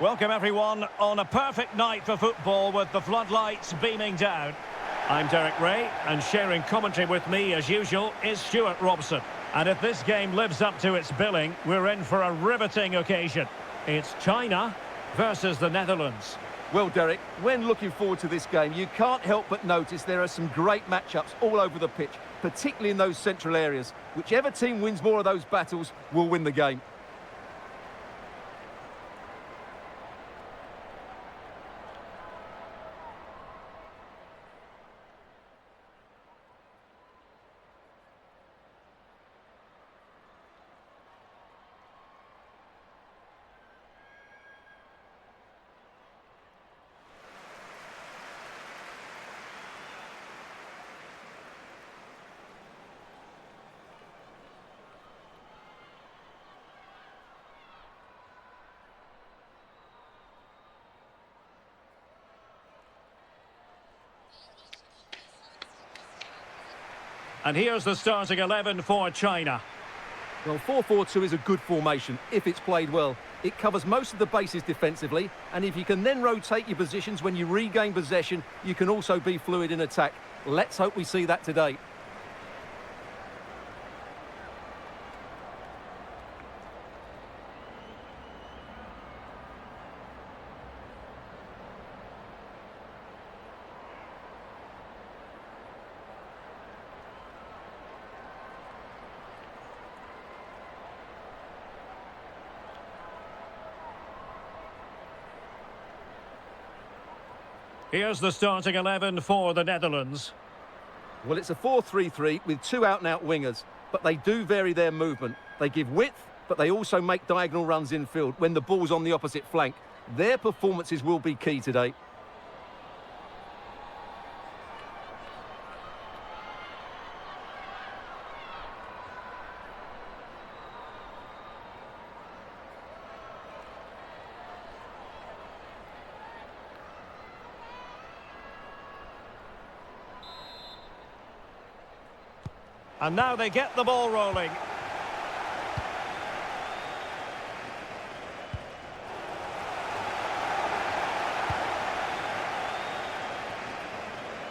Welcome everyone on a perfect night for football with the floodlights beaming down. I'm Derek Ray, and sharing commentary with me as usual is Stuart Robson. And if this game lives up to its billing, we're in for a riveting occasion. It's China versus the Netherlands. Well, Derek, when looking forward to this game, you can't help but notice there are some great matchups all over the pitch, particularly in those central areas. Whichever team wins more of those battles will win the game. And here's the starting 11 for China. Well, 4-4-2 is a good formation if it's played well. It covers most of the bases defensively, and if you can then rotate your positions when you regain possession, you can also be fluid in attack. Let's hope we see that today. Here's the starting 11 for the Netherlands. Well, it's a 4-3-3 with two out-and-out wingers, but they do vary their movement. They give width, but they also make diagonal runs infield when the ball's on the opposite flank. Their performances will be key today. And now they get the ball rolling.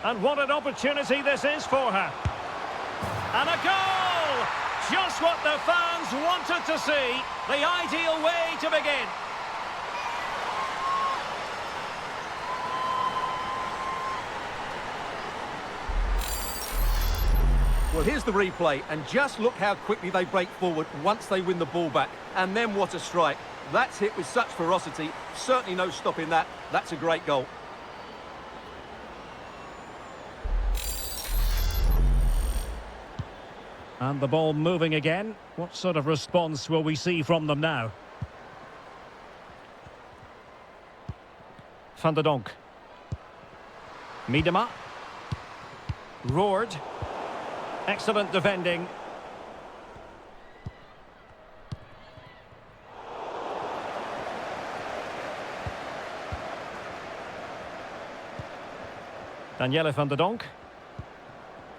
And what an opportunity this is for her. And a goal! Just what the fans wanted to see. The ideal way to begin. Well, here's the replay, and just look how quickly they break forward once they win the ball back. And then what a strike. That's hit with such ferocity. Certainly no stopping that. That's a great goal. And the ball moving again. What sort of response will we see from them now? Van der Donk. Miedema. Roared. Excellent defending. Danielle van der Donk.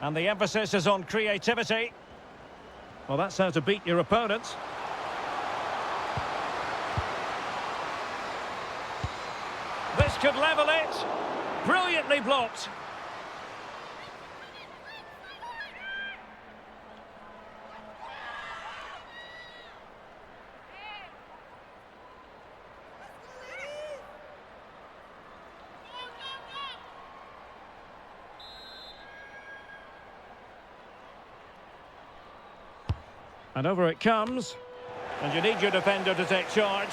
And the emphasis is on creativity. Well, that's how to beat your opponent. This could level it. Brilliantly blocked. And over it comes. And you need your defender to take charge.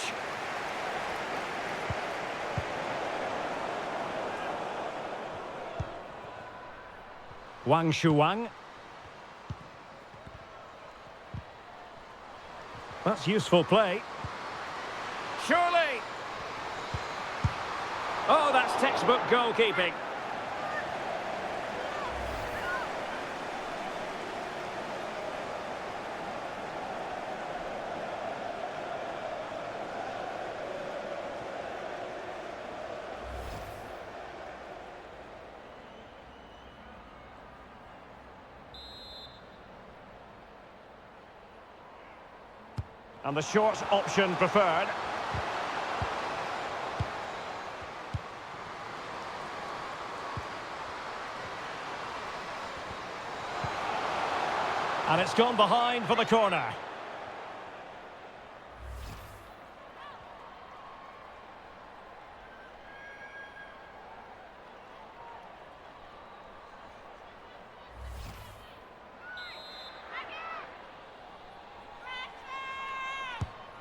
Wang Shuang. That's useful play. Surely! Oh, that's textbook goalkeeping. And the short option preferred. And it's gone behind for the corner.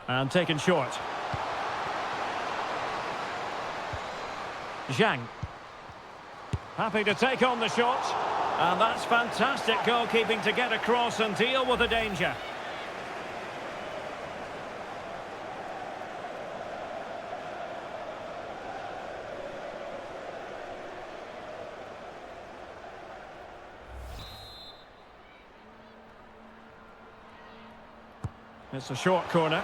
And taken short. Zhang. Happy to take on the shot. And that's fantastic goalkeeping to get across and deal with the danger. It's a short corner.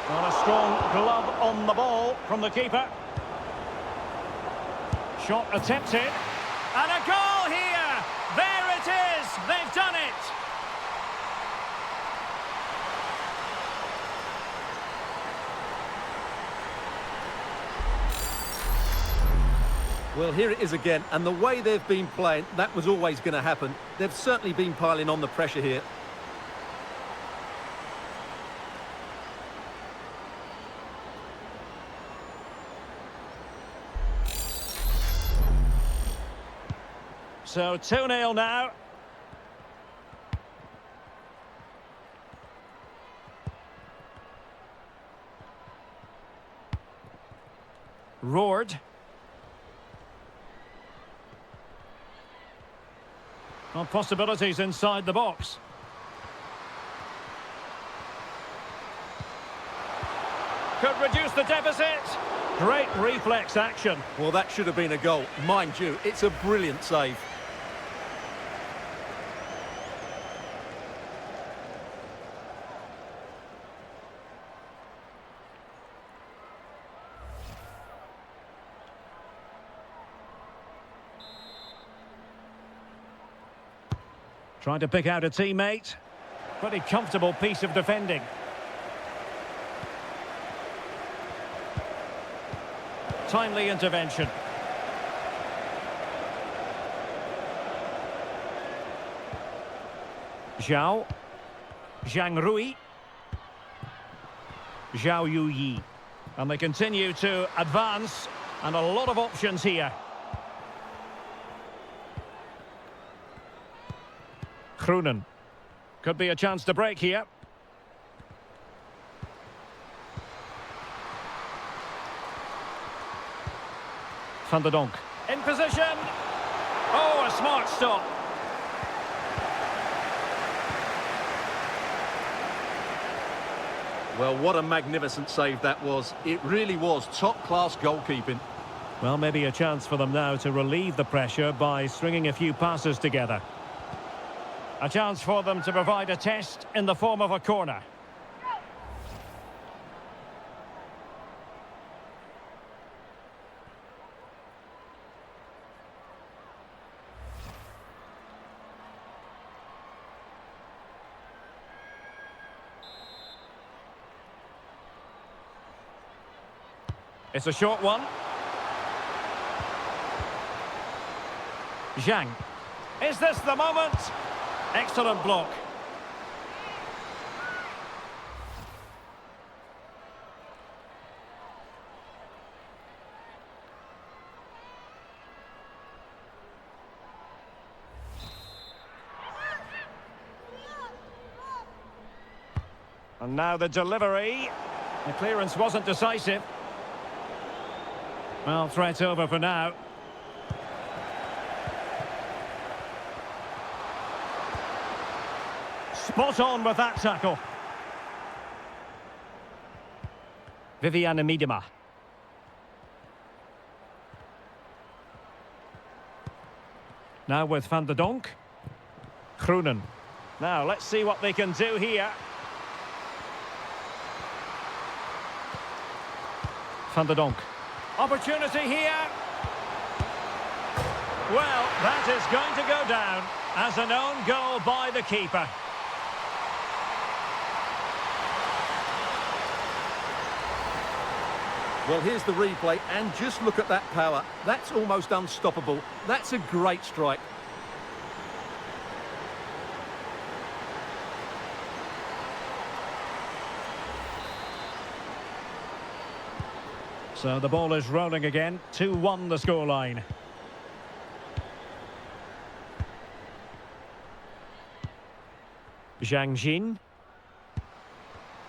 Not a strong glove on the ball from the keeper. Shot attempted. And a goal here! There it is! They've done it! Well, here it is again, and the way they've been playing, that was always going to happen. They've certainly been piling on the pressure here. So 2-0 now. Roared. Well, possibilities inside the box. Could reduce the deficit. Great reflex action. Well, that should have been a goal. Mind you, it's a brilliant save. Trying to pick out a teammate. Pretty comfortable piece of defending. Timely intervention. Zhao. Zhang Rui. Zhao Yuyi. And they continue to advance. And a lot of options here. Groenen. Could be a chance to break here. Van der Donk. In position. Oh, a smart stop. Well, what a magnificent save that was. It really was top-class goalkeeping. Well, maybe a chance for them now to relieve the pressure by stringing a few passes together. A chance for them to provide a test in the form of a corner. It's a short one. Zhang. Is this the moment? Excellent block. And now the delivery. The clearance wasn't decisive. Well, threat over for now. Spot on with that tackle. Viviane Miedema. Now with Van der Donk. Groenen. Now, let's see what they can do here. Van der Donk. Opportunity here. Well, that is going to go down as an own goal by the keeper. Well, here's the replay, and just look at that power. That's almost unstoppable. That's a great strike. So the ball is rolling again. 2-1 the scoreline. Zhang Jin.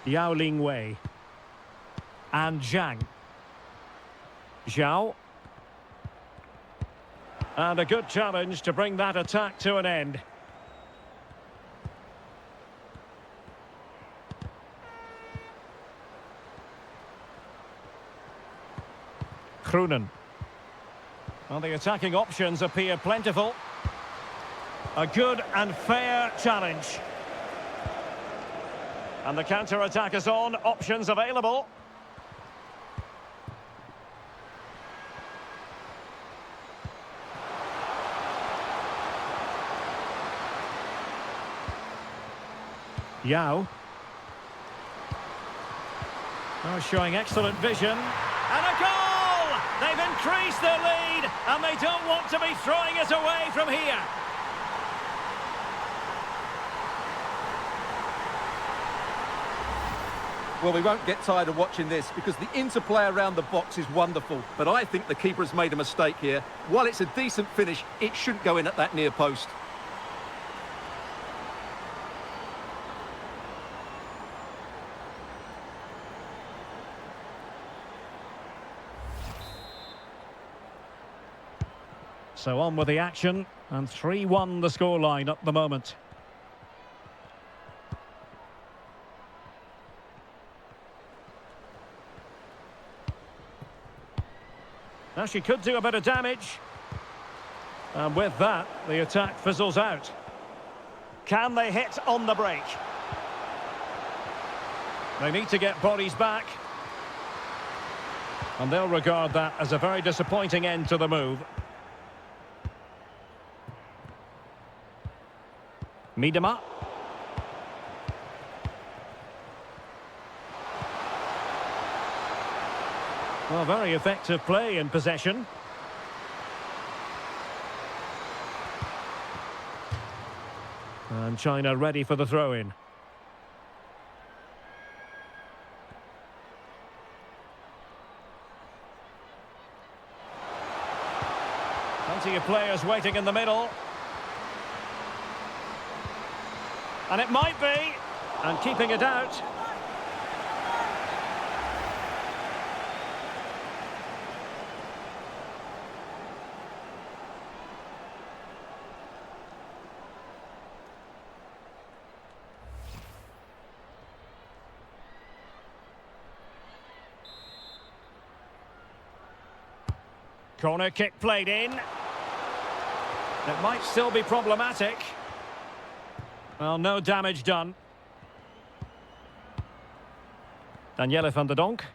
Yao Ling Wei. And Zhang. Zhao. And a good challenge to bring that attack to an end. Kroenen. Well, the attacking options appear plentiful. A good and fair challenge. And the counter-attack is on. Options available. Yao. Oh, showing excellent vision. And a goal! They've increased their lead, and they don't want to be throwing it away from here. Well, we won't get tired of watching this because the interplay around the box is wonderful. But I think the keeper has made a mistake here. While it's a decent finish, it shouldn't go in at that near post. So on with the action, and 3-1 the scoreline at the moment. Now she could do a bit of damage. And with that, the attack fizzles out. Can they hit on the break? They need to get bodies back. And they'll regard that as a very disappointing end to the move. Miedema. Well, very effective play in possession. And China ready for the throw-in. Plenty of players waiting in the middle. And it might be. And keeping it out. Corner kick played in. It might still be problematic. Well, no damage done. Danielle van der Donk.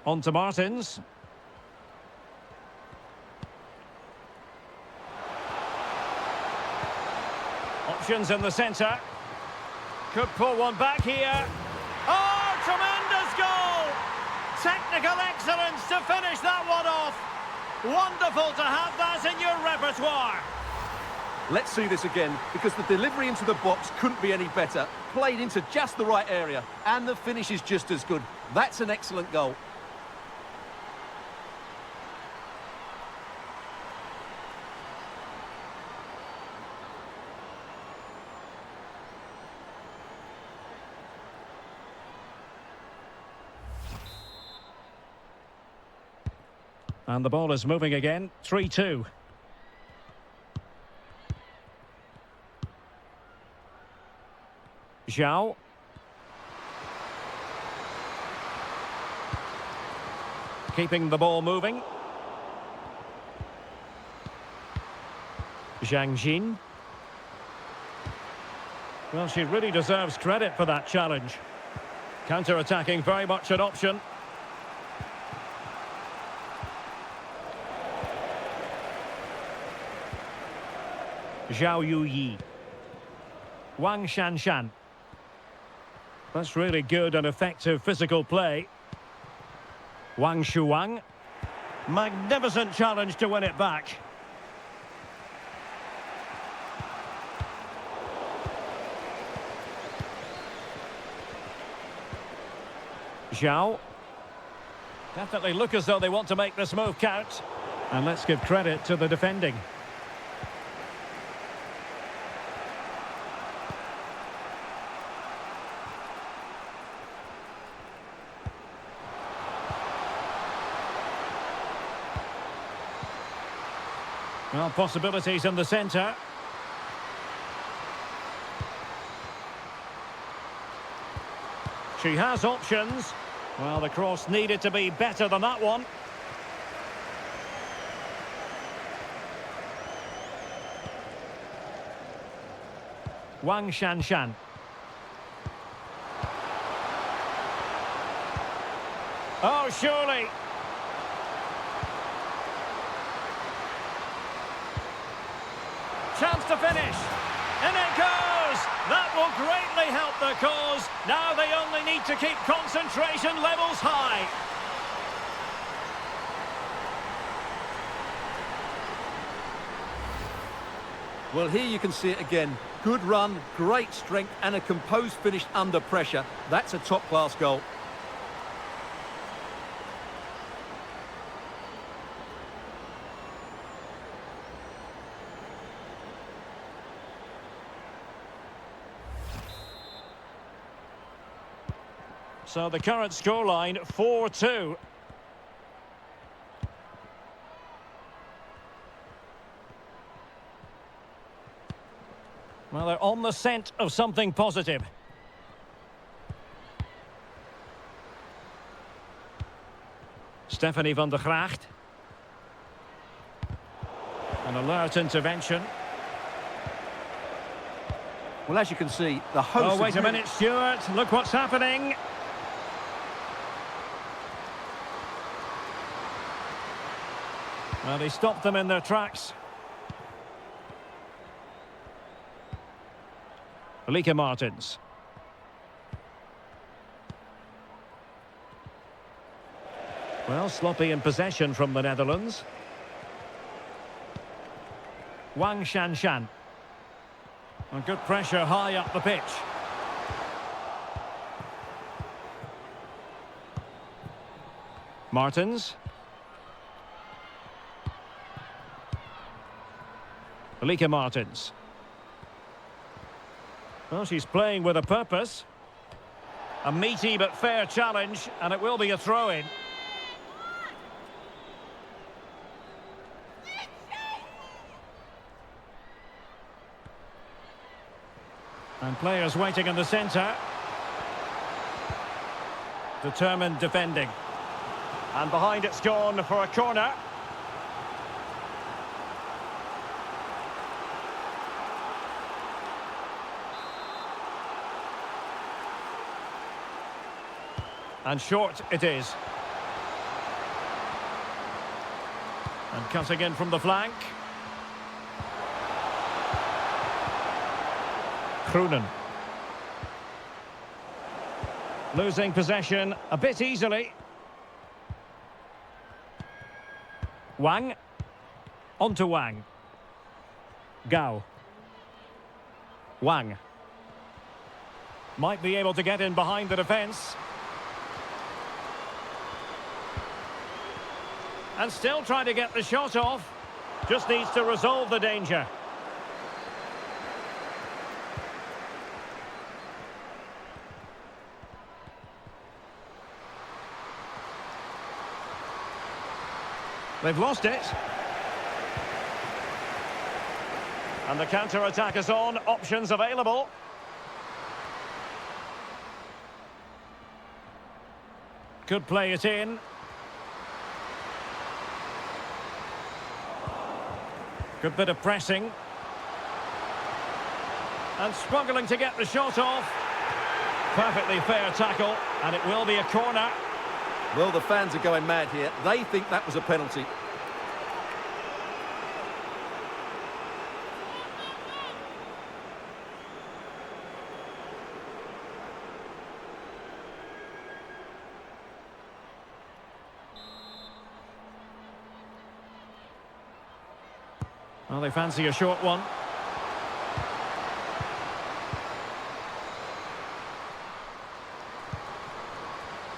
On to Martins. Options in the centre. Could pull one back here. Oh, tremendous goal! Technical excellence to finish that one off. Wonderful to have that in your repertoire. Let's see this again, because the delivery into the box couldn't be any better. Played into just the right area, and the finish is just as good. That's an excellent goal. And the ball is moving again. 3-2. Zhao. Keeping the ball moving. Zhang Jin. Well, she really deserves credit for that challenge. Counter-attacking, very much an option. Zhao Yuyi. Wang Shanshan. That's really good and effective physical play. Wang Shuang. Magnificent challenge to win it back. Zhao. Definitely look as though they want to make this move count. And let's give credit to the defending. Well, possibilities in the centre. She has options. Well, the cross needed to be better than that one. Wang Shanshan. Oh, surely. Chance to finish. In it goes. That will greatly help the cause. Now they only need to keep concentration levels high. Well, here you can see it again. Good run, great strength, and a composed finish under pressure. That's a top-class goal. So the current scoreline, 4-2. Well, they're on the scent of something positive. Stephanie van der Graagt. An alert intervention. Well, as you can see, the host... Oh, wait a minute, Stuart. Look what's happening. Well, he stopped them in their tracks. Lieke Martens. Well, sloppy in possession from the Netherlands. Wang Shanshan. And good pressure high up the pitch. Martens. Lieke Martens. Well, she's playing with a purpose. A meaty but fair challenge, and it will be a throw-in. And players waiting in the centre. Determined defending. And behind it's gone for a corner. And short it is. And cutting in from the flank. Groenen. Losing possession a bit easily. Wang. On to Wang. Gao. Wang. Might be able to get in behind the defence. And still trying to get the shot off. Just needs to resolve the danger. They've lost it. And the counter-attack is on. Options available. Could play it in. Good bit of pressing. And struggling to get the shot off. Perfectly fair tackle, and it will be a corner. Well, the fans are going mad here. They think that was a penalty. Well, they fancy a short one.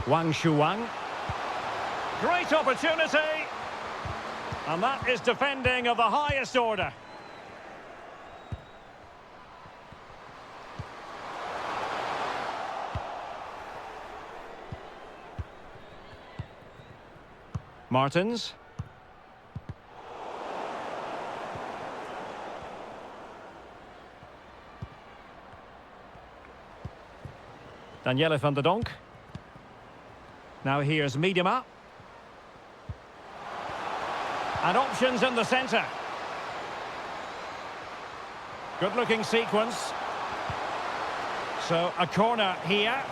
Wang Shuang. Great opportunity. And that is defending of the highest order. Martins. Danielle van der Donk. Now here's Miedema. And options in the centre. Good-looking sequence. So, a corner here.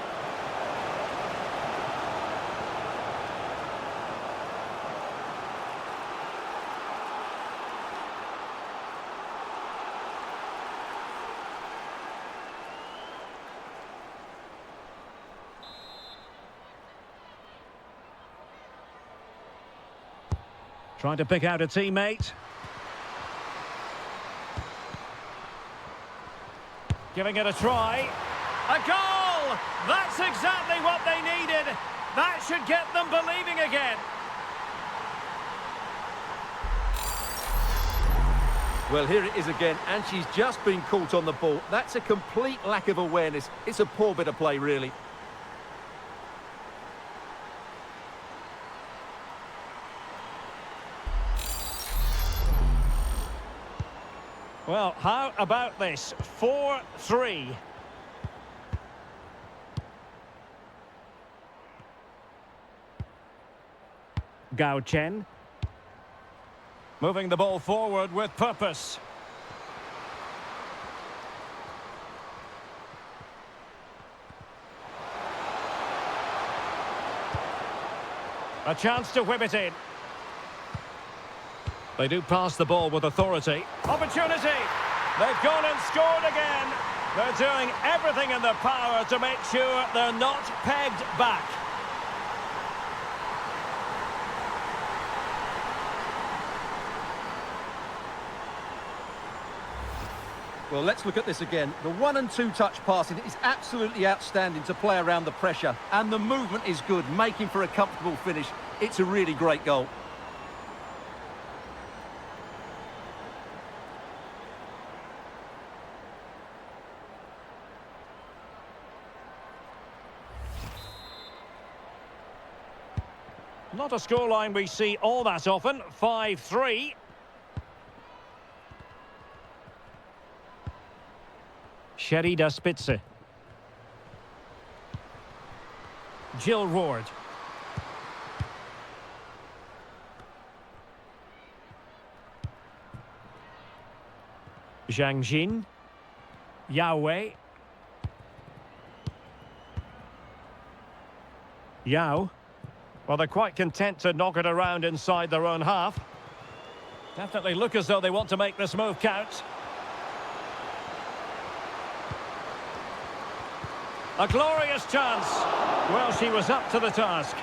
Trying to pick out a teammate. Giving it a try. A goal! That's exactly what they needed. That should get them believing again. Well, here it is again, and she's just been caught on the ball. That's a complete lack of awareness. It's a poor bit of play, really. Well, how about this? 4-3. Gao Chen. Moving the ball forward with purpose. A chance to whip it in. They do pass the ball with authority. Opportunity! They've gone and scored again. They're doing everything in their power to make sure they're not pegged back. Well, let's look at this again. The 1- and 2-touch passing is absolutely outstanding to play around the pressure. And the movement is good, making for a comfortable finish. It's a really great goal. Not a scoreline we see all that often. 5-3. Sherida Spitze. Jill Ward. Zhang Jin. Yao. Yao. Well, they're quite content to knock it around inside their own half. Definitely look as though they want to make this move count. A glorious chance. Well, she was up to the task.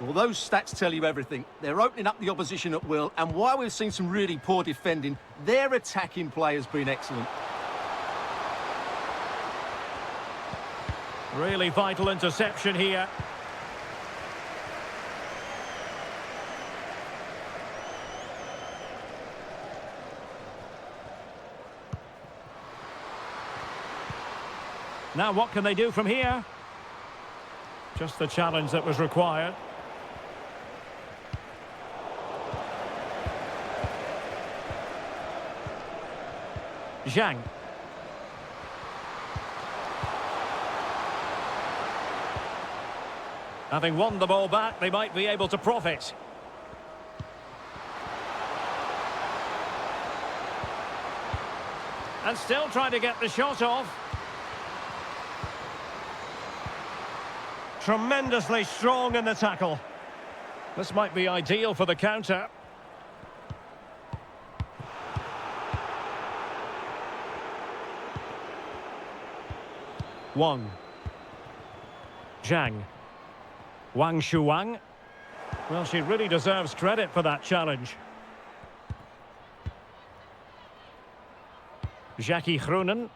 Well, those stats tell you everything. They're opening up the opposition at will, and while we've seen some really poor defending, their attacking play has been excellent. Really vital interception here. Now what can they do from here? Just the challenge that was required. Zhang. Having won the ball back, they might be able to profit. And still trying to get the shot off. Tremendously strong in the tackle. This might be ideal for the counter. Wang. Zhang. Wang Shuang. Well, she really deserves credit for that challenge. Jackie Groenen.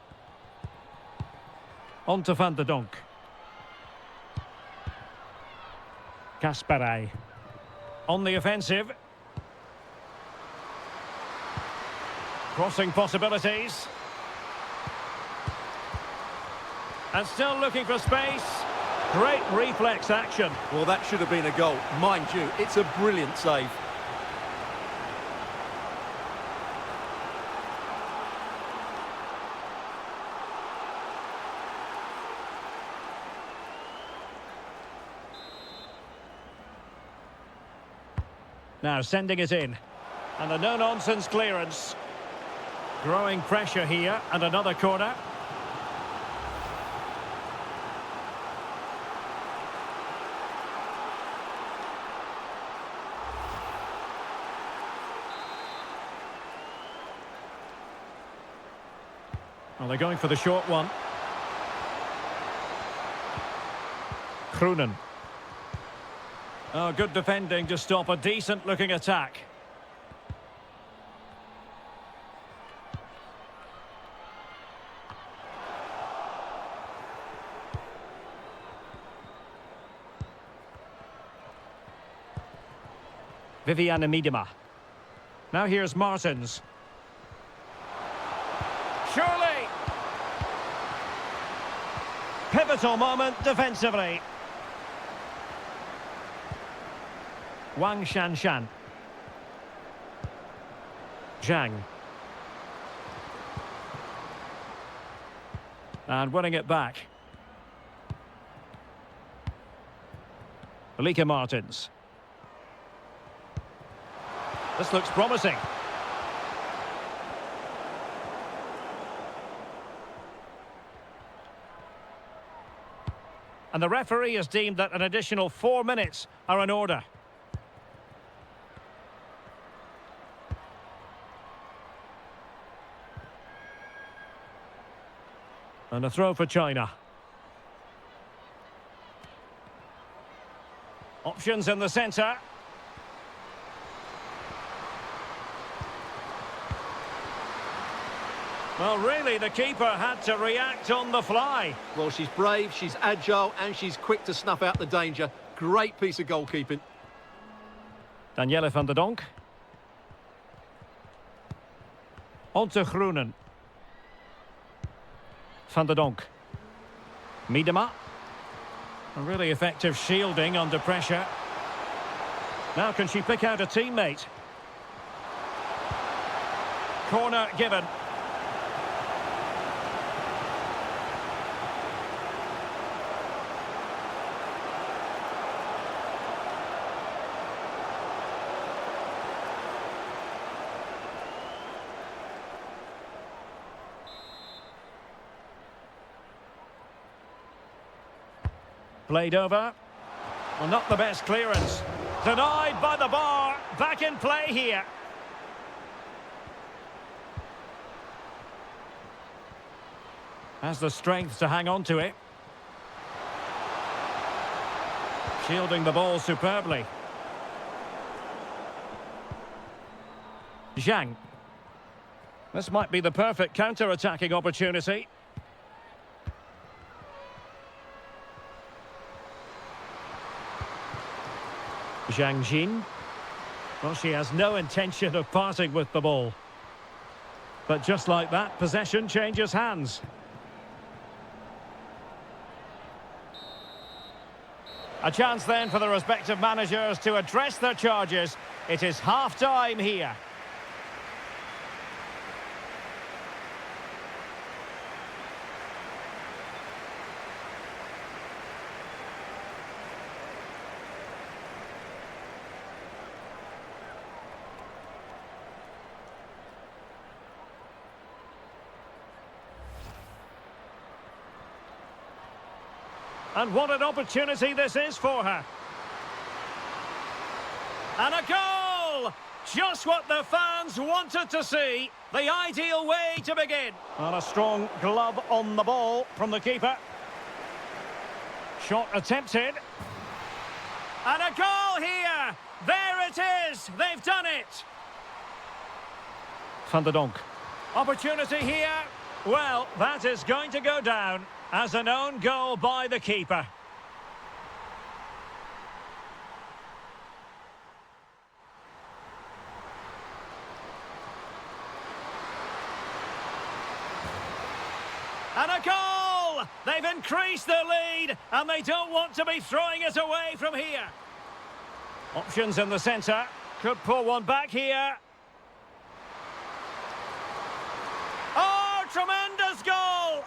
On to Van de Donk. Kasparaj. On the offensive. Crossing possibilities. And still looking for space. Great reflex action. Well, that should have been a goal. Mind you, it's a brilliant save. Now sending it in. And a no-nonsense clearance. Growing pressure here, and another corner. Well, they're going for the short one. Groenen. Oh, good defending to stop a decent-looking attack. Viviane Miedema. Now here's Martins. Surely! Pivotal moment defensively. Wang Shanshan. Zhang. And winning it back. Alika Martins. This looks promising. And the referee has deemed that an additional 4 minutes are in order. And a throw for China. Options in the centre. Well, really, the keeper had to react on the fly. Well, she's brave, she's agile, and she's quick to snuff out the danger. Great piece of goalkeeping. Danielle van der Donk. On to Groenen. Van der Donk. Miedema. A really effective shielding under pressure. Now can she pick out a teammate? Corner given. Played over. Well, not the best clearance. Denied by the bar. Back in play here. Has the strength to hang on to it. Shielding the ball superbly. Zhang. This might be the perfect counter-attacking opportunity. Zhang Jin. Well, she has no intention of parting with the ball. But just like that, possession changes hands. A chance then for the respective managers to address their charges. It is half-time here. And what an opportunity this is for her. And a goal! Just what the fans wanted to see. The ideal way to begin. And a strong glove on the ball from the keeper. Shot attempted. And a goal here! There it is! They've done it! Van der Donk. Opportunity here. Well, that is going to go down as an own goal by the keeper. And a goal! They've increased their lead, and they don't want to be throwing it away from here. Options in the centre. Could pull one back here. Oh, tremendous goal!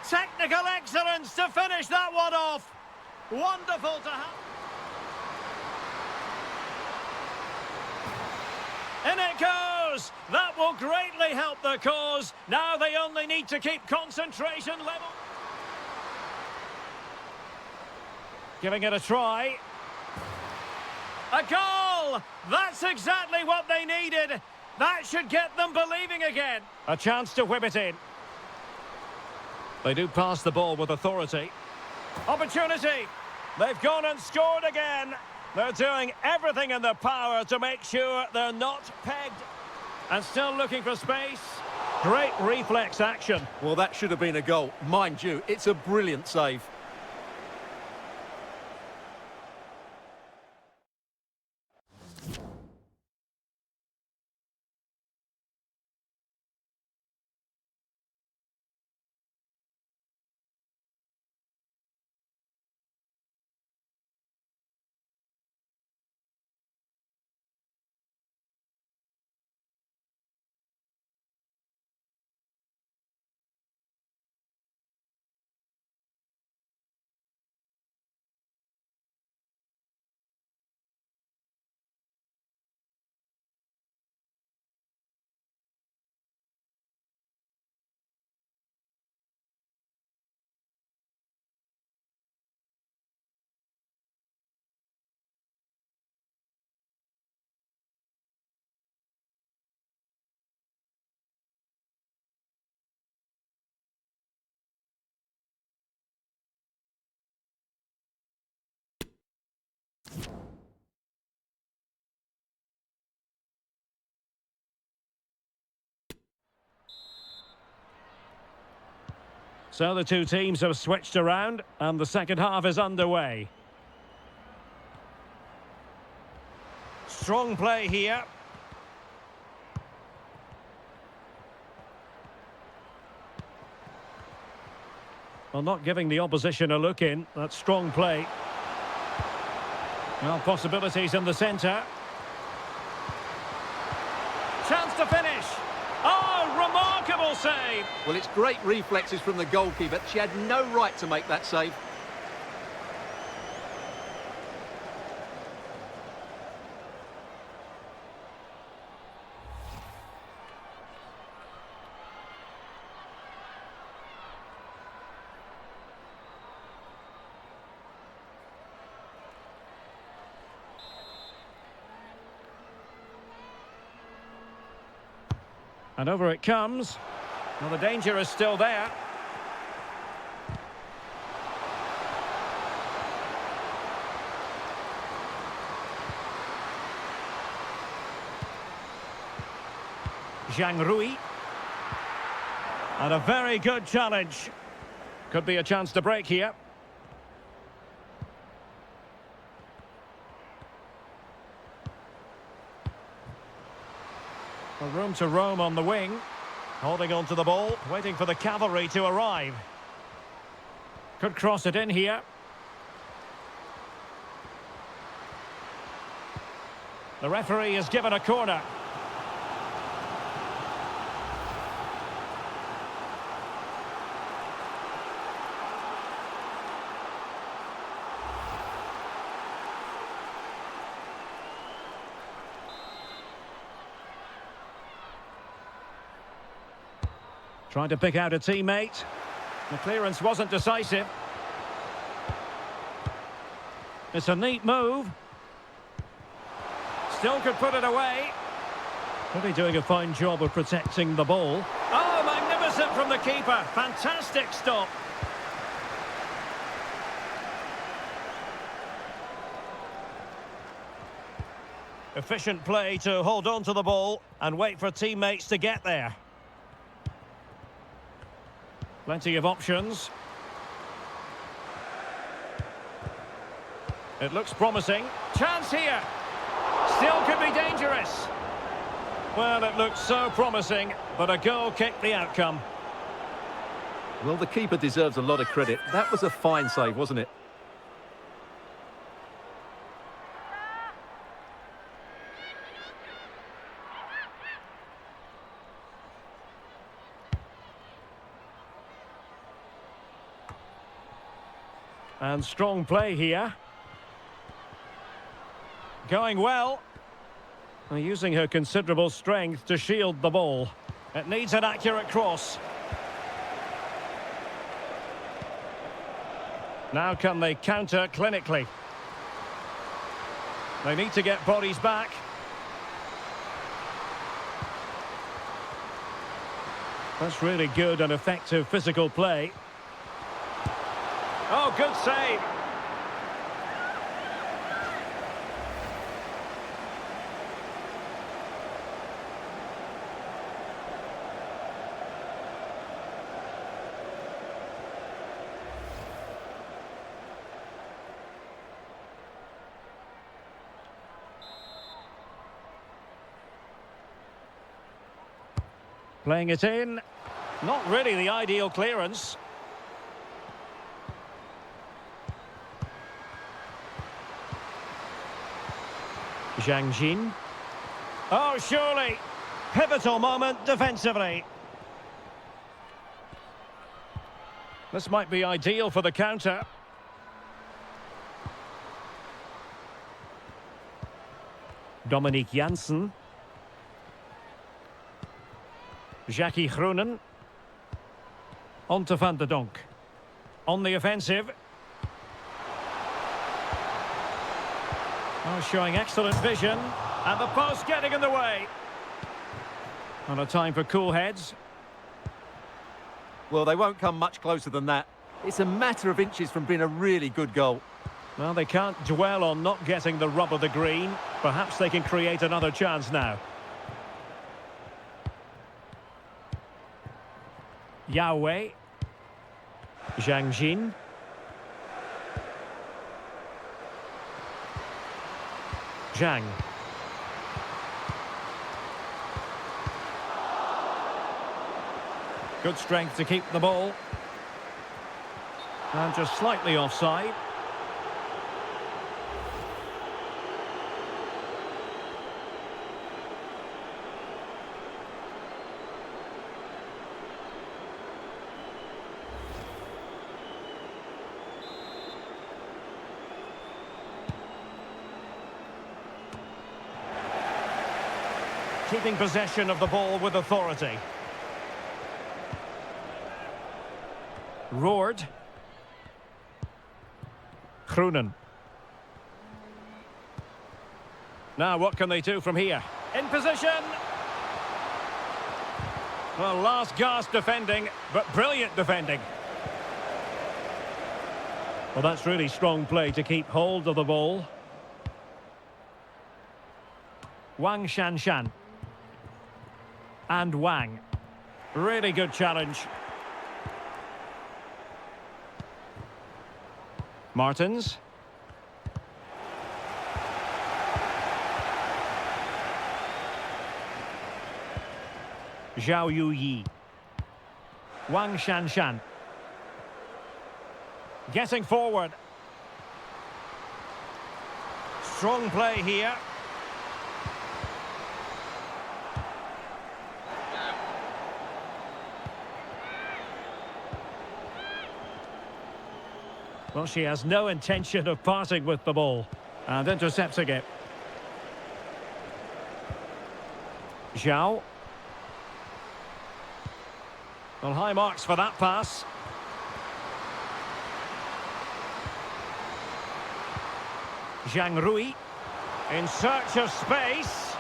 Technical excellence to finish that one off. Wonderful to have. In it goes! That will greatly help the cause. Now they only need to keep concentration level. Giving it a try. A goal! That's exactly what they needed. That should get them believing again. A chance to whip it in. They do pass the ball with authority. Opportunity. They've gone and scored again. They're doing everything in their power to make sure they're not pegged. And still looking for space. Great reflex action. Well, that should have been a goal. Mind you, it's a brilliant save. So the two teams have switched around and the second half is underway. Strong play here. Well, not giving the opposition a look in. That's strong play. Well, possibilities in the centre. Chance to finish. Oh, remarkable save. Well, it's great reflexes from the goalkeeper. She had no right to make that save. And over it comes. Well, the danger is still there. Zhang Rui. And a very good challenge. Could be a chance to break here. Well, room to roam on the wing. Holding on to the ball, waiting for the cavalry to arrive. Could cross it in here. The referee has given a corner. Trying to pick out a teammate. The clearance wasn't decisive. It's a neat move. Still could put it away. Really doing a fine job of protecting the ball. Oh, magnificent from the keeper. Fantastic stop. Efficient play to hold on to the ball and wait for teammates to get there. Plenty of options. It looks promising. Chance here. Still could be dangerous. Well, it looks so promising, but a goal kicked the outcome. Well, the keeper deserves a lot of credit. That was a fine save, wasn't it? And strong play here. Going well. Using her considerable strength to shield the ball. It needs an accurate cross. Now can they counter clinically? They need to get bodies back. That's really good and effective physical play. Oh, good save. Playing it in. Not really the ideal clearance. Zhang Jin. Oh, surely. Pivotal moment defensively. This might be ideal for the counter. Dominique Janssen. Jackie Groenen. On to Van de Donk. On the offensive. Oh, showing excellent vision. And the post getting in the way. And a time for cool heads. Well, they won't come much closer than that. It's a matter of inches from being a really good goal. Well, they can't dwell on not getting the rub of the green. Perhaps they can create another chance now. Yahweh. Zhang Jin. Zhang. Good strength to keep the ball. And just slightly offside. Keeping possession of the ball with authority. Roared. Groenen. Now what can they do from here? In position! Well, last gasp defending, but brilliant defending. Well, that's really strong play to keep hold of the ball. Wang Shanshan. And Wang. Really good challenge. Martins. Zhao Yuyi. Wang Shanshan. Getting forward. Strong play here. Well, she has no intention of parting with the ball. And intercepting it. Zhao. Well, high marks for that pass. Zhang Rui. In search of space.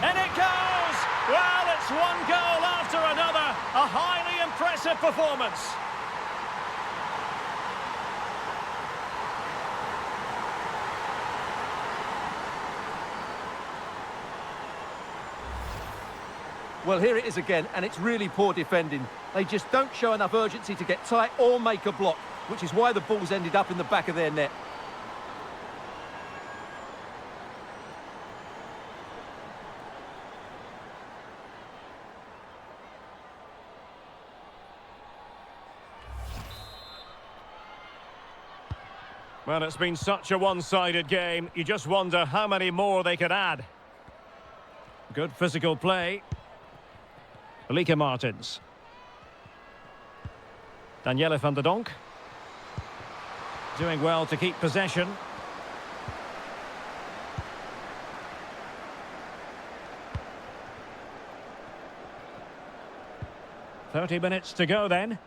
And it goes! Well, it's one goal after another. A highly impressive performance. Well, here it is again, and it's really poor defending. They just don't show enough urgency to get tight or make a block, which is why the ball's ended up in the back of their net. Well, it's been such a one-sided game. You just wonder how many more they could add. Good physical play. Lieke Martens. Danielle van der Donk. Doing well to keep possession. "30 minutes to go then.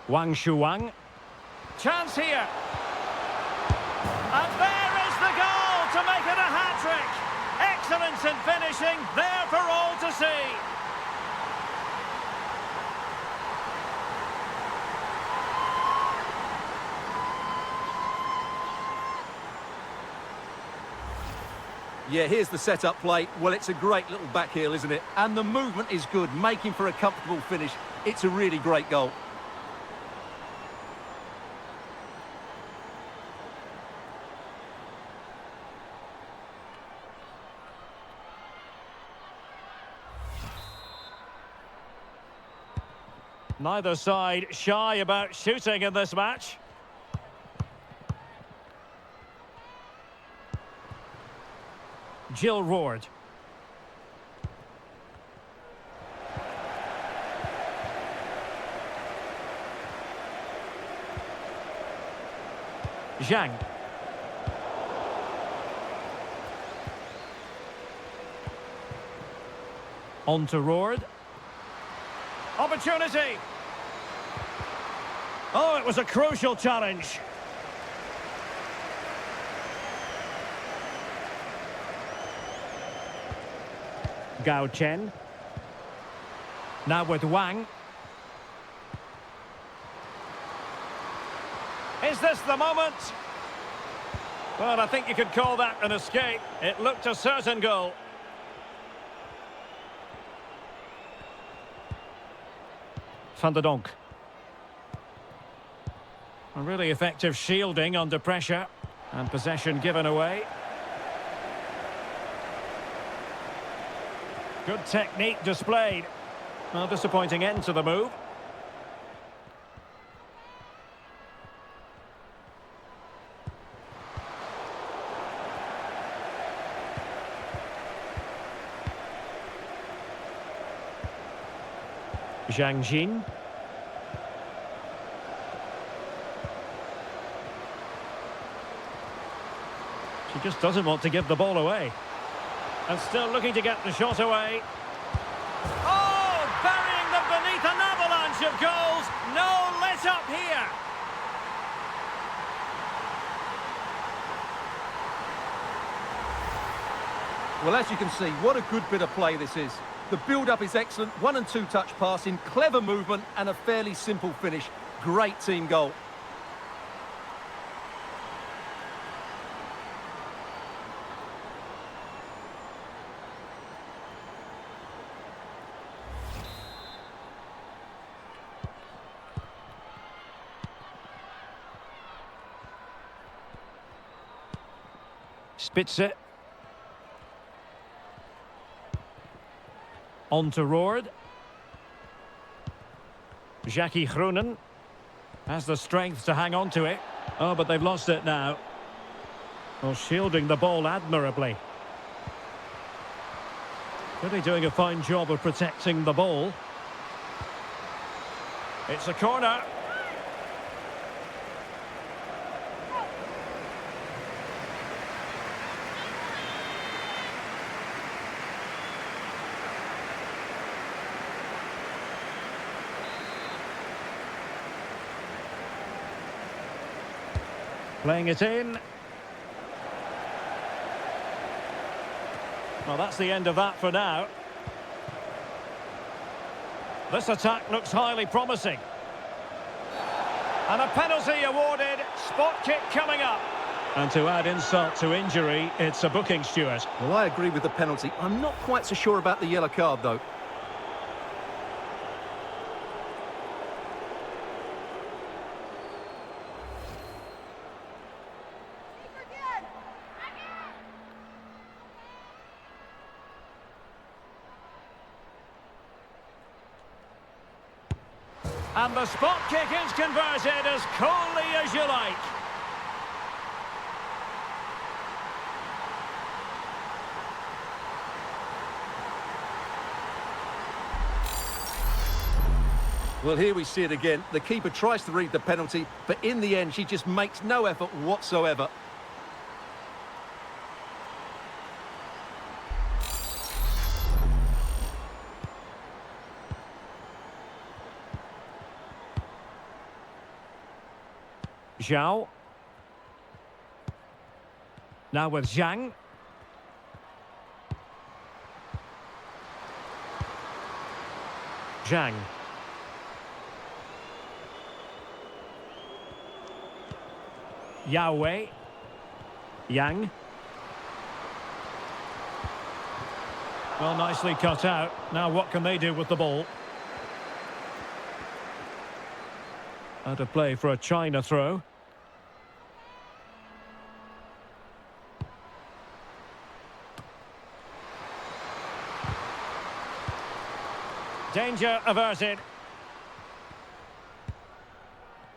Wang Shuang. Chance here. And there is the goal to make it a hat-trick. Excellence in finishing, there for all to see. Yeah, here's the set-up play. Well, it's a great little back heel, isn't it? And the movement is good, making for a comfortable finish. It's a really great goal. Neither side shy about shooting in this match. Jill Roord. Zhang. On to Roord. Opportunity. Oh, it was a crucial challenge. Gao Chen. Now with Wang. Is this the moment? Well, I think you could call that an escape. It looked a certain goal. Van der Donk. A really effective shielding under pressure. And possession given away. Good technique displayed. Well, disappointing end to the move. Zhang Jin. She just doesn't want to give the ball away. And still looking to get the shot away. Oh, burying them beneath an avalanche of goals. No let up here. Well, as you can see, what a good bit of play this is. The build-up is excellent, 1- and 2-touch passing, clever movement and a fairly simple finish. Great team goal. Spitze. On to Roord. Jackie Groenen has the strength to hang on to it. Oh, but they've lost it now. Well, shielding the ball admirably. Really doing a fine job of protecting the ball. It's a corner. Playing it in. Well, that's the end of that for now. This attack looks highly promising. And a penalty awarded. Spot kick coming up. And to add insult to injury, it's a booking, Stuart. Well, I agree with the penalty. I'm not quite so sure about the yellow card, though. And the spot kick is converted as coolly as you like. Well, here we see it again. The keeper tries to read the penalty, but in the end, she just makes no effort whatsoever. Zhao. Now with Zhang. Zhang. Yahweh. Yang. Well, nicely cut out. Now what can they do with the ball? Out of play for a China throw. Danger averted.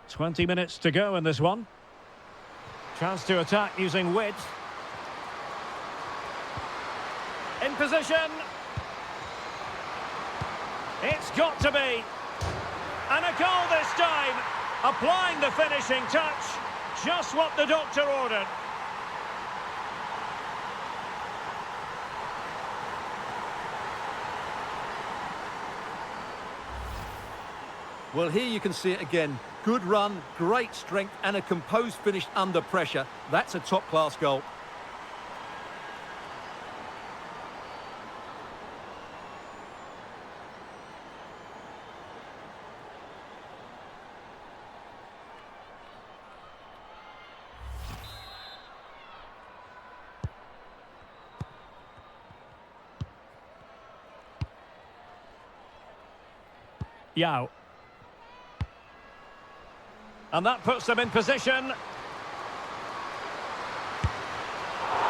20 minutes to go in this one. Chance to attack using width. In position. It's got to be. And a goal this time. Applying the finishing touch. Just what the doctor ordered. Well, here you can see it again. Good run, great strength, and a composed finish under pressure. That's a top-class goal. Yao. And that puts them in position.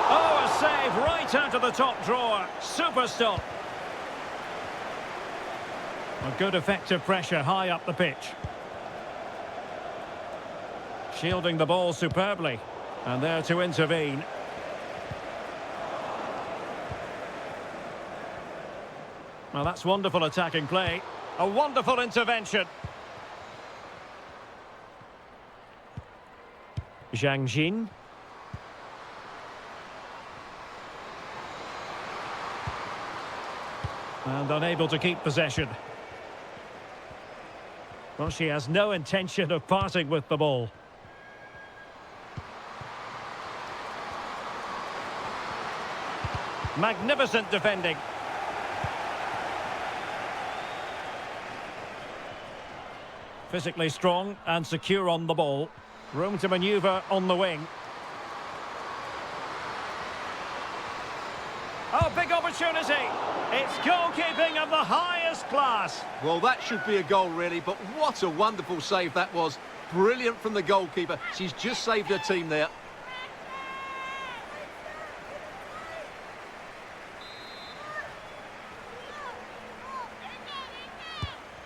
Oh, a save right out of the top drawer. Super stop. A good effective pressure high up the pitch. Shielding the ball superbly. And there to intervene. Well, that's wonderful attacking play. A wonderful intervention. Zhang Jin. And unable to keep possession. Well, she has no intention of parting with the ball. Magnificent defending. Physically strong and secure on the ball. Room to manoeuvre on the wing. Oh, big opportunity. It's goalkeeping of the highest class. Well, that should be a goal, really, but what a wonderful save that was. Brilliant from the goalkeeper. She's just saved her team there.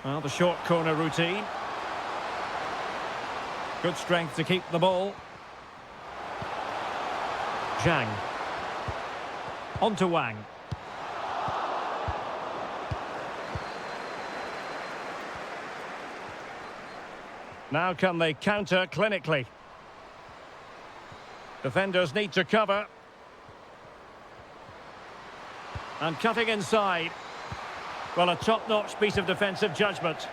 Well, the short corner routine. Good strength to keep the ball. Zhang. On to Wang. Now can they counter clinically? Defenders need to cover. And cutting inside. Well, a top-notch piece of defensive judgment.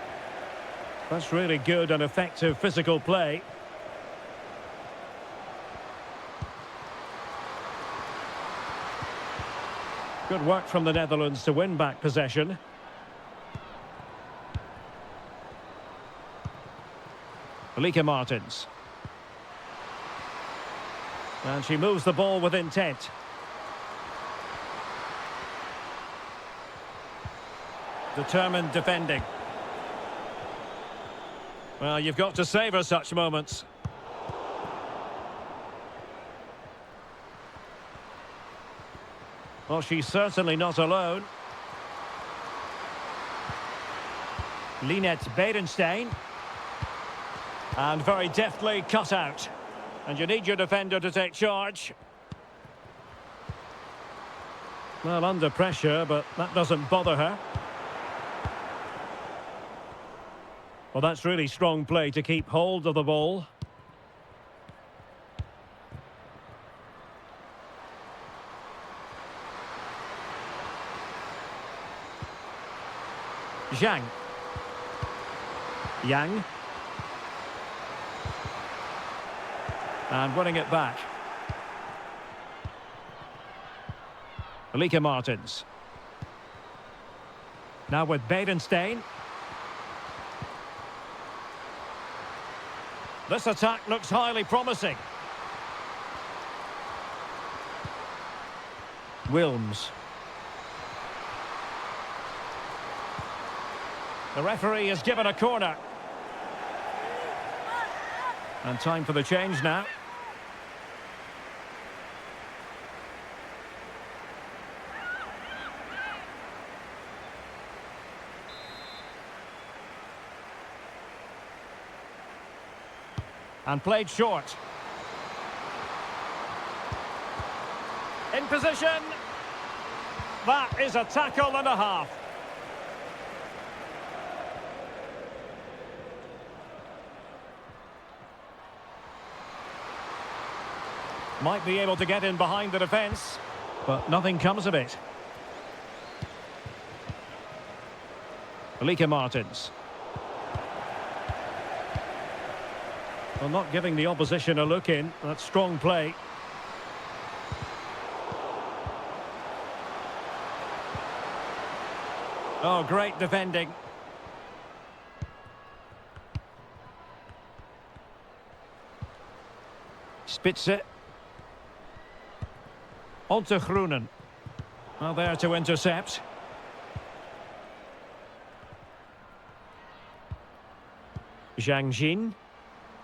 That's really good and effective physical play. Good work from the Netherlands to win back possession. Alika Martins. And she moves the ball with intent. Determined defending. Well, you've got to savour such moments. Well, she's certainly not alone. Linette Berenstein. And very deftly cut out. And you need your defender to take charge. Well, under pressure, but that doesn't bother her. Well, that's really strong play to keep hold of the ball. Zhang. Yang. And winning it back. Alika Martins. Now with Berenstein. This attack looks highly promising. Wilms. The referee has given a corner. And time for the change now. And played short. In position. That is a tackle and a half. Might be able to get in behind the defence, but nothing comes of it. Alika Martins. Well, not giving the opposition a look in. That's strong play. Oh, great defending. Spitze. On to Groenen. Well, there to intercept. Zhang Jin.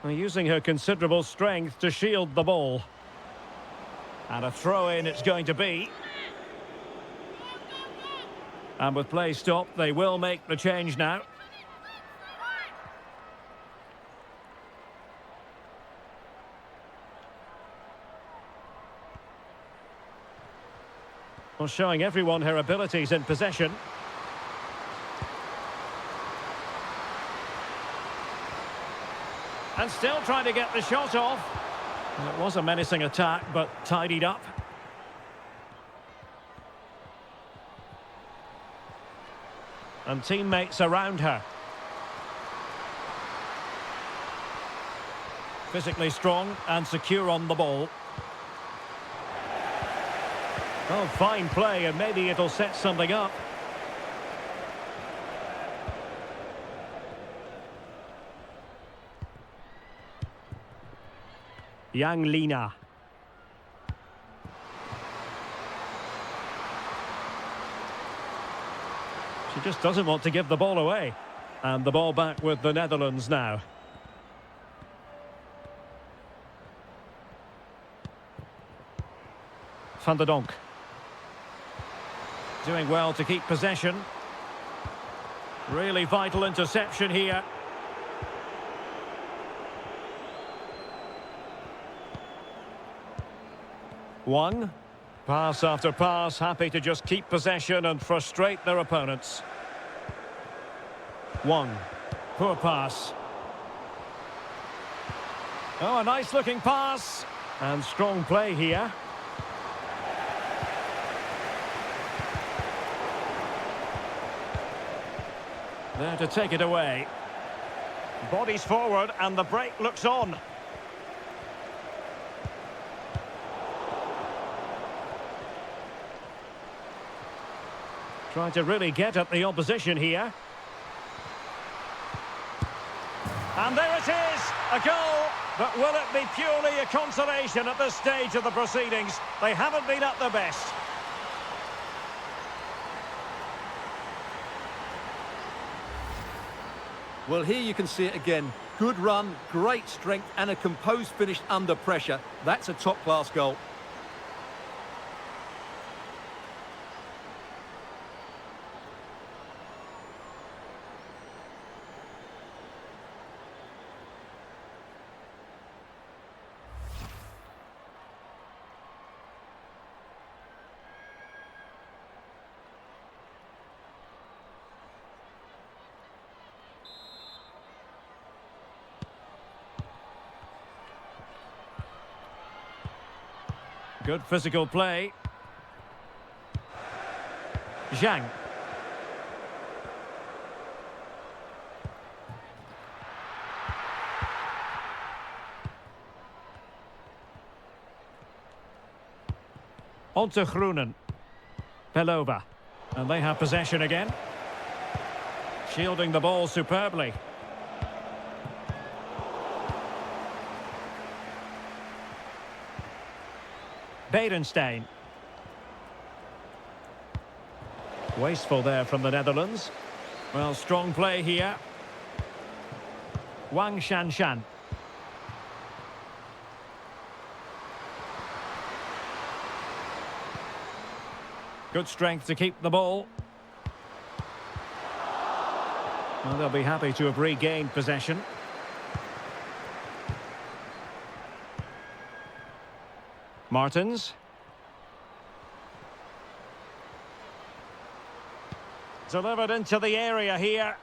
Using her considerable strength to shield the ball. And a throw-in it's going to be. And with play stopped, they will make the change now. Well, showing everyone her abilities in possession. And still trying to get the shot off. Well, it was a menacing attack, but tidied up. And teammates around her. Physically strong and secure on the ball. Oh, fine play, and maybe it'll set something up. Yang Lina. She just doesn't want to give the ball away. And the ball back with the Netherlands now. Van der Donk. Doing well to keep possession. Really vital interception here. Wang. Pass after pass, happy to just keep possession and frustrate their opponents. Wang. Poor pass. Oh, a nice looking pass. And strong play here. There to take it away. Bodies forward and the break looks on. Trying to really get at the opposition here. And there it is, a goal. But will it be purely a consolation at this stage of the proceedings? They haven't been at their best. Well, here you can see it again. Good run, great strength and a composed finish under pressure. That's a top-class goal. Good physical play. Zhang. On to Groenen. Pelova. And they have possession again. Shielding the ball superbly. Berenstein. Wasteful there from the Netherlands. Well, strong play here. Wang Shanshan. Good strength to keep the ball. Well, they'll be happy to have regained possession. Martins. Delivered into the area here.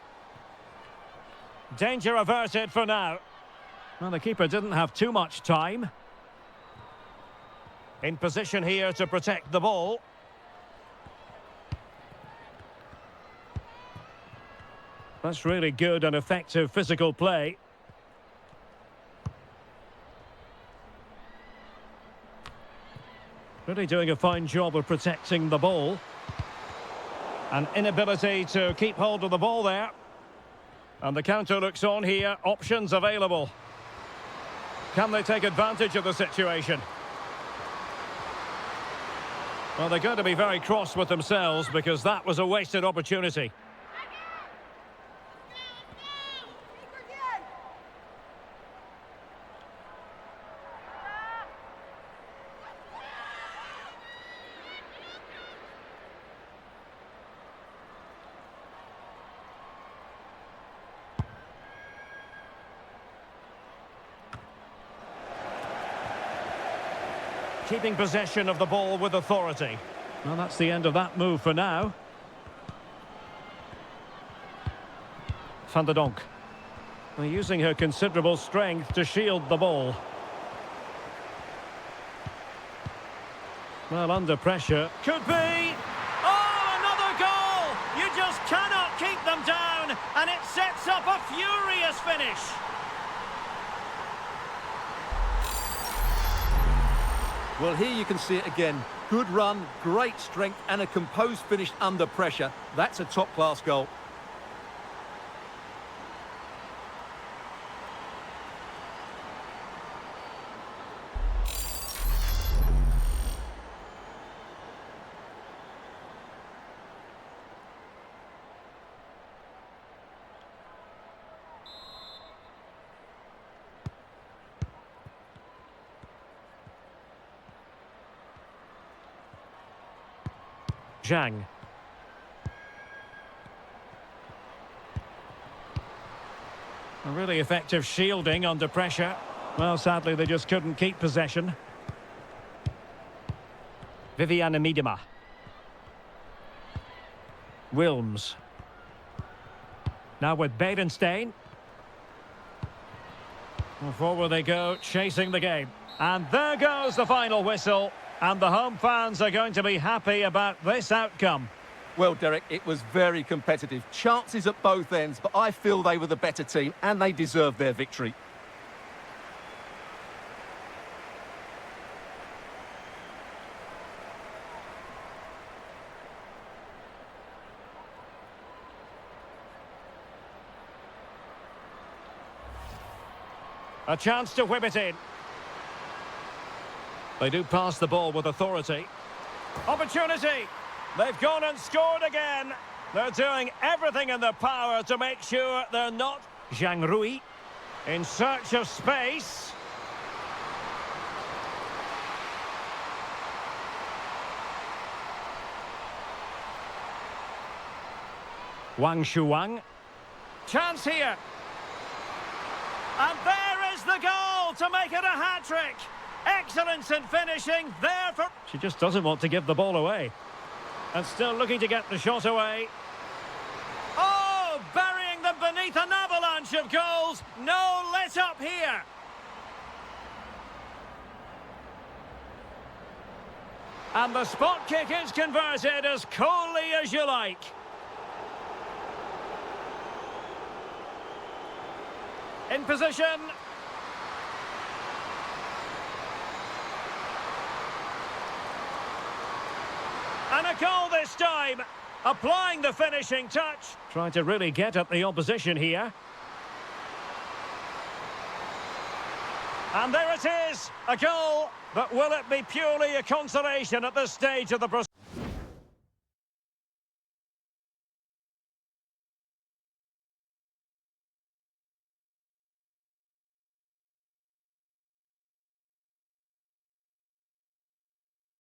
Danger averted for now. Well, the keeper didn't have too much time. In position here to protect the ball. That's really good and effective physical play. Really doing a fine job of protecting the ball. An inability to keep hold of the ball there. And the counter looks on here. Options available. Can they take advantage of the situation? Well, they're going to be very cross with themselves because that was a wasted opportunity. Keeping possession of the ball with authority. Well, that's the end of that move for now. Van der Donk. Using her considerable strength to shield the ball. Well, under pressure. Could be! Oh, another goal! You just cannot keep them down, and it sets up a furious finish. Well, here you can see it again. Good run, great strength and a composed finish under pressure. That's a top-class goal. Zhang. A really effective shielding under pressure. Well, sadly, they just couldn't keep possession. Viviane Miedema. Wilms. Now with Berenstein. Well, forward they go, chasing the game. And there goes the final whistle. And the home fans are going to be happy about this outcome. Well, Derek, it was very competitive. Chances at both ends, but I feel they were the better team and they deserved their victory. A chance to whip it in. They do pass the ball with authority. Opportunity. They've gone and scored again. They're doing everything in their power to make sure they're not. Zhang Rui in search of space. Wang Shuang. Chance here. And there is the goal to make it a hat-trick. Excellence in finishing there for... She just doesn't want to give the ball away. And still looking to get the shot away. Oh, burying them beneath an avalanche of goals. No let-up here. And the spot kick is converted as coolly as you like. In position. And a goal this time. Applying the finishing touch. Trying to really get at the opposition here. And there it is. A goal. But will it be purely a consolation at this stage of the proceedings?